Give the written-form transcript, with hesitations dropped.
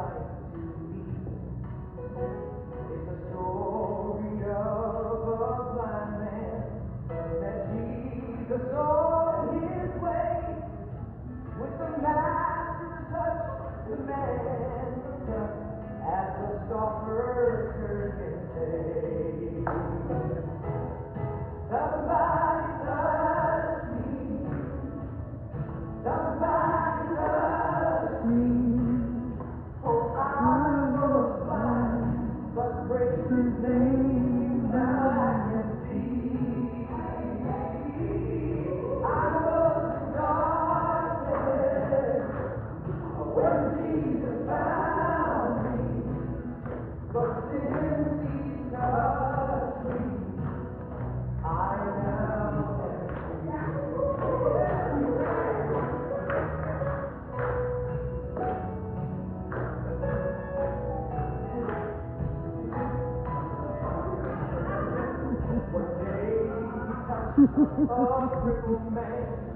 life to lead. It's a story of a blind man that Jesus on his way. With the master's touch, the man looked up as the scoffers heard him say, somebody touch me, somebody touch me. Oh, I was blind, but praise his name, now I can see. I was in darkness when Jesus found me, but since he touched me, I now am free. One day he touched a crippled man.